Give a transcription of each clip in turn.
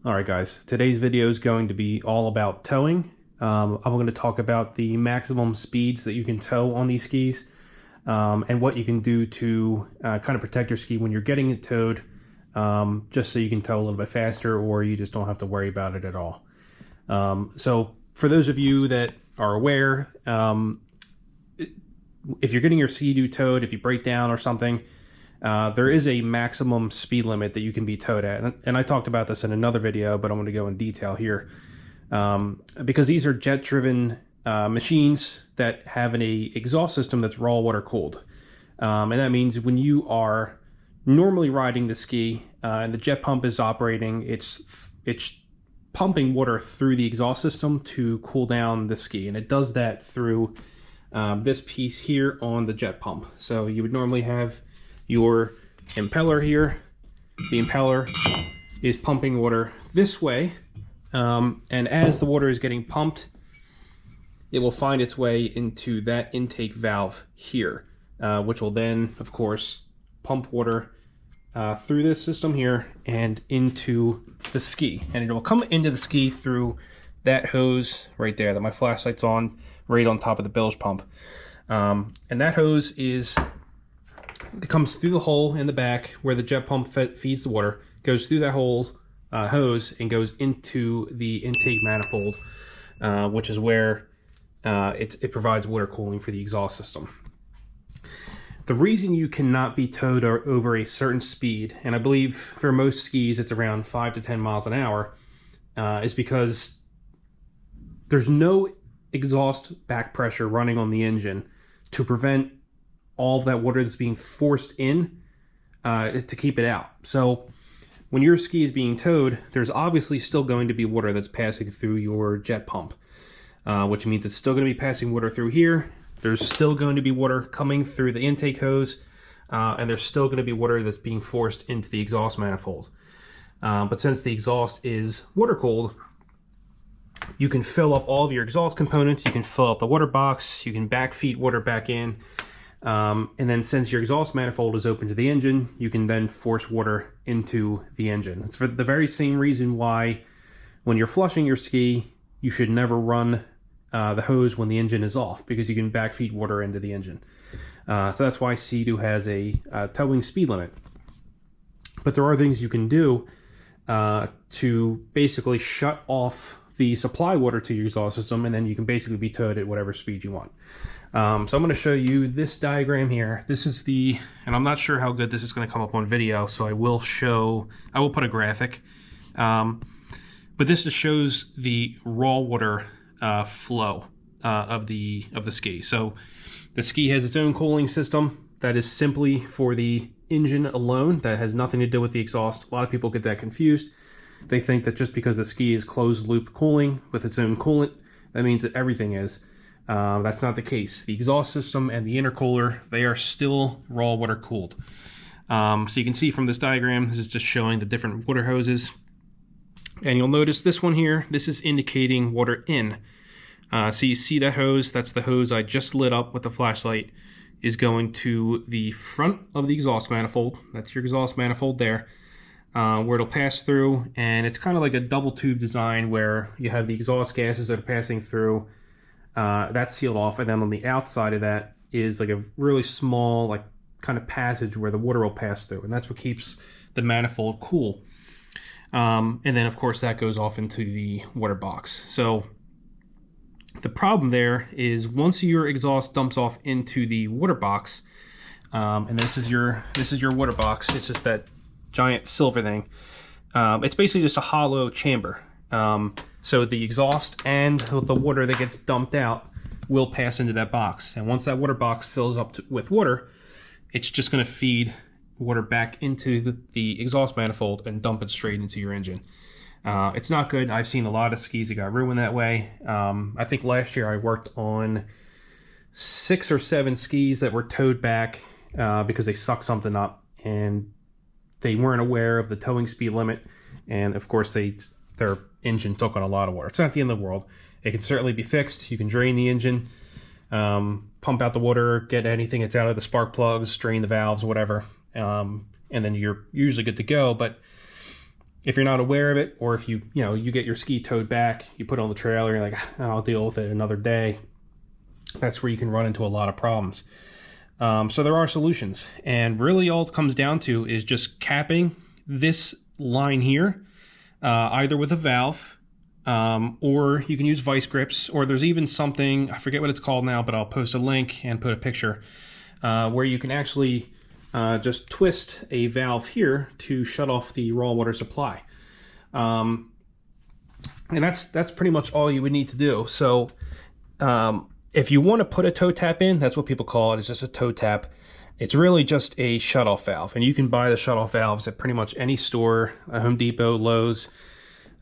Alright guys, today's video is going to be all about towing. I'm going to talk about the maximum speeds that you can tow on these skis, and what you can do to kind of protect your ski when you're getting it towed, just so you can tow a little bit faster or you just don't have to worry about it at all. So for those of you that are aware, if you're getting your SeaDoo towed, if you break down or something, there is a maximum speed limit that you can be towed at. And I talked about this in another video, but I'm going to go in detail here. Because these are jet-driven machines that have an exhaust system that's raw water cooled. And that means when you are normally riding the ski and the jet pump is operating, it's pumping water through the exhaust system to cool down the ski. And it does that through this piece here on the jet pump. So you would normally have your impeller here. The impeller is pumping water this way, and as the water is getting pumped, it will find its way into that intake valve here, which will then, of course, pump water through this system here and into the ski. And it will come into the ski through that hose right there that my flashlight's on, right on top of the bilge pump. And that hose it comes through the hole in the back where the jet pump feeds the water, goes through that hose and goes into the intake manifold, which is where it provides water cooling for the exhaust system. The reason you cannot be towed over a certain speed, and I believe for most skis it's around 5 to 10 miles an hour, is because there's no exhaust back pressure running on the engine to prevent all of that water that's being forced in to keep it out. So when your ski is being towed, there's obviously still going to be water that's passing through your jet pump, which means it's still going to be passing water through here. There's still going to be water coming through the intake hose, and there's still going to be water that's being forced into the exhaust manifold. But since the exhaust is water cooled, you can fill up all of your exhaust components, you can fill up the water box, you can backfeed water back in, and then since your exhaust manifold is open to the engine, you can then force water into the engine. It's for the very same reason why when you're flushing your ski, you should never run the hose when the engine is off, because you can backfeed water into the engine. So that's why SeaDoo has a towing speed limit. But there are things you can do to basically shut off the supply water to your exhaust system, and then you can basically be towed at whatever speed you want. So I'm going to show you this diagram here. This is and I'm not sure how good this is going to come up on video, so I will put a graphic. But this just shows the raw water flow of the ski. So the ski has its own cooling system that is simply for the engine alone. That has nothing to do with the exhaust. A lot of people get that confused. They think that just because the ski is closed loop cooling with its own coolant, that means that everything is. That's not the case. The exhaust system and the intercooler, they are still raw water cooled. So you can see from this diagram, this is just showing the different water hoses. And you'll notice this one here, this is indicating water in. So you see that hose, that's the hose I just lit up with the flashlight, is going to the front of the exhaust manifold. That's your exhaust manifold there, where it'll pass through. And it's kind of like a double tube design where you have the exhaust gases that are passing through. That's sealed off, and then on the outside of that is like a really small, like, kind of passage where the water will pass through, and that's what keeps the manifold cool. And then of course that goes off into the water box. So the problem there is once your exhaust dumps off into the water box, and this is your water box. It's just that giant silver thing. It's basically just a hollow chamber. So the exhaust and the water that gets dumped out will pass into that box. And once that water box fills up with water, it's just going to feed water back into the exhaust manifold and dump it straight into your engine. It's not good. I've seen a lot of skis that got ruined that way. I think last year I worked on 6 or 7 skis that were towed back because they sucked something up and they weren't aware of the towing speed limit. And of course their engine took on a lot of water. It's not the end of the world. It can certainly be fixed. You can drain the engine, pump out the water, get anything that's out of the spark plugs, drain the valves, whatever, and then you're usually good to go. But if you're not aware of it, or if you get your ski towed back, you put it on the trailer, you're like, I'll deal with it another day. That's where you can run into a lot of problems. So there are solutions, and really all it comes down to is just capping this line here, either with a valve, or you can use vice grips, or there's even something, I forget what it's called now, but I'll post a link and put a picture, where you can actually just twist a valve here to shut off the raw water supply. And that's pretty much all you would need to do. So if you want to put a toe tap in, that's what people call it. It's just a toe tap. It's really just a shutoff valve, and you can buy the shutoff valves at pretty much any store, Home Depot, Lowe's,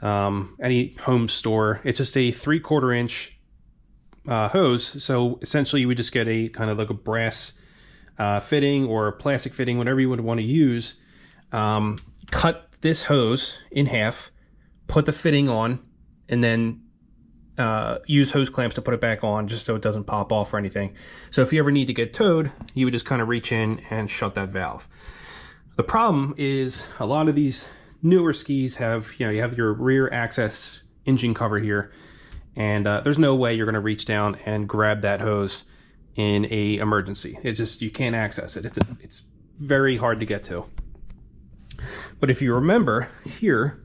any home store. It's just a 3/4 inch hose. So essentially you would just get a kind of like a brass fitting or a plastic fitting, whatever you would want to use. Cut this hose in half, put the fitting on, and then use hose clamps to put it back on, just so it doesn't pop off or anything. So if you ever need to get towed, you would just kind of reach in and shut that valve. The problem is a lot of these newer skis have, you have your rear access engine cover here, and there's no way you're going to reach down and grab that hose in a emergency. It's just, you can't access it. It's very hard to get to. But if you remember here,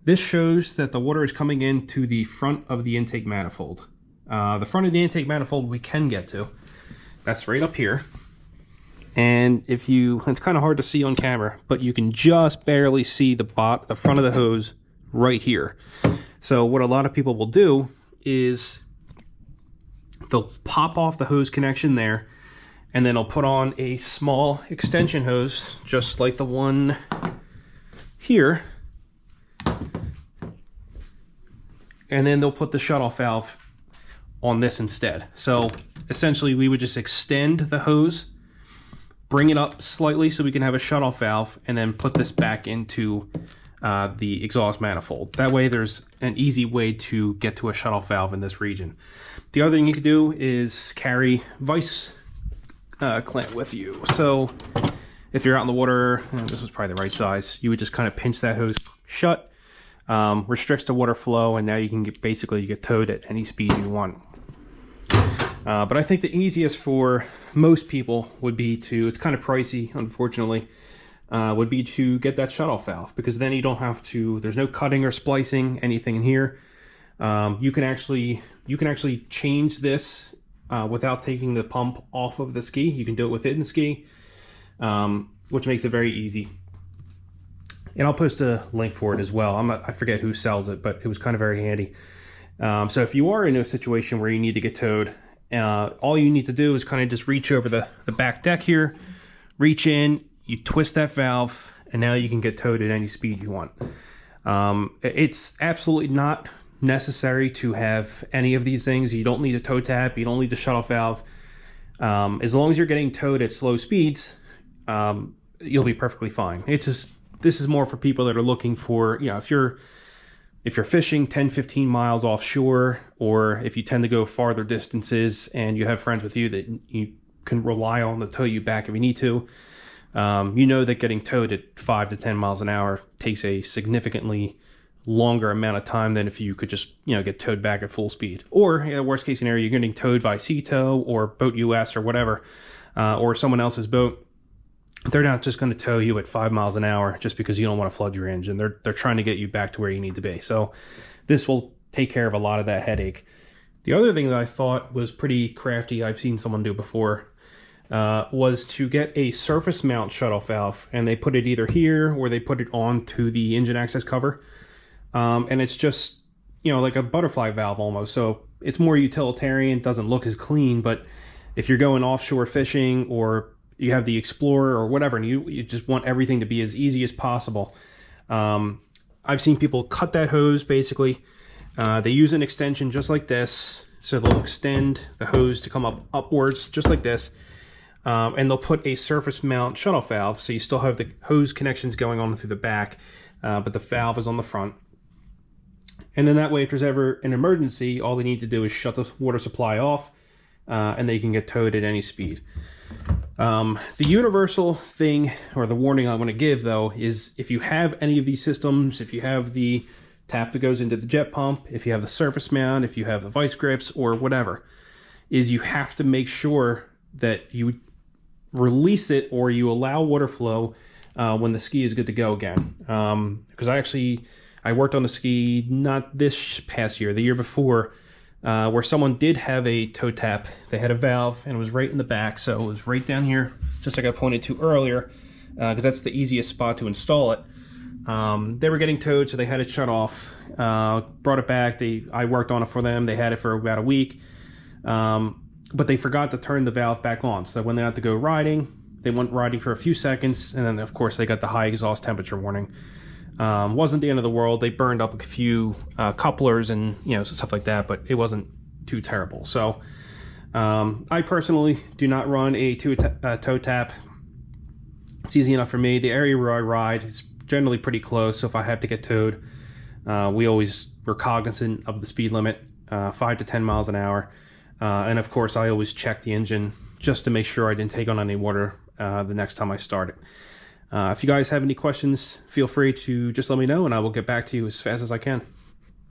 this shows that the water is coming into the front of the intake manifold. The front of the intake manifold we can get to. That's right up here. And it's kind of hard to see on camera, but you can just barely see the front of the hose right here. So what a lot of people will do is they'll pop off the hose connection there, and then they'll put on a small extension hose, just like the one here. And then they'll put the shutoff valve on this instead. So essentially we would just extend the hose, bring it up slightly so we can have a shutoff valve, and then put this back into the exhaust manifold. That way there's an easy way to get to a shutoff valve in this region. The other thing you could do is carry vice clamp with you. So if you're out in the water, this was probably the right size, you would just kind of pinch that hose shut, restricts the water flow, and now you can basically get towed at any speed you want. But I think the easiest for most people would be to, it's kind of pricey unfortunately, would be to get that shutoff valve, because then you don't have to, there's no cutting or splicing anything in here. You can actually change this without taking the pump off of the ski. You can do it within the ski, which makes it very easy. And I'll post a link for it as well. I forget who sells it, but it was kind of very handy. So if you are in a situation where you need to get towed, all you need to do is kind of just reach over the back deck here, reach in, you twist that valve, and now you can get towed at any speed you want. It's absolutely not necessary to have any of these things. You don't need a toe tap, you don't need the shutoff valve. As long as you're getting towed at slow speeds, you'll be perfectly fine. It's just, this is more for people that are looking for, if you're fishing 10-15 miles offshore, or if you tend to go farther distances and you have friends with you that you can rely on to tow you back if you need to, you know that getting towed at 5 to 10 miles an hour takes a significantly longer amount of time than if you could just get towed back at full speed. Or worst case scenario, you're getting towed by SeaDoo or Boat US or whatever, or someone else's boat. They're not just going to tow you at 5 miles an hour just because you don't want to flood your engine. They're trying to get you back to where you need to be. So this will take care of a lot of that headache. The other thing that I thought was pretty crafty, I've seen someone do before, was to get a surface mount shutoff valve, and they put it either here or they put it onto the engine access cover. And it's just, like a butterfly valve almost. So it's more utilitarian, doesn't look as clean, but if you're going offshore fishing, or you have the Explorer or whatever, and you just want everything to be as easy as possible. I've seen people cut that hose basically. They use an extension just like this. So they'll extend the hose to come up upwards just like this. And they'll put a surface mount shutoff valve. So you still have the hose connections going on through the back, but the valve is on the front. And then that way, if there's ever an emergency, all they need to do is shut the water supply off, and they can get towed at any speed. The universal thing, or the warning I want to give though, is if you have any of these systems, if you have the tap that goes into the jet pump, if you have the surface mount, if you have the vice grips or whatever, is you have to make sure that you release it or you allow water flow when the ski is good to go again. Because I worked on the ski not this past year, the year before, where someone did have a toe tap. They had a valve and it was right in the back, so it was right down here, just like I pointed to earlier, because that's the easiest spot to install it. They were getting towed, so they had it shut off. Brought it back. I worked on it for them. They had it for about a week, but they forgot to turn the valve back on. So when they had to go riding, they went riding for a few seconds, and then of course they got the high exhaust temperature warning. Wasn't the end of the world. They burned up a few couplers and stuff like that, but it wasn't too terrible. So I personally do not run a toe tap. It's easy enough for me. The area where I ride is generally pretty close, so if I have to get towed, we're cognizant of the speed limit, 5 to 10 miles an hour. And of course, I always check the engine just to make sure I didn't take on any water the next time I start it. If you guys have any questions, feel free to just let me know and I will get back to you as fast as I can.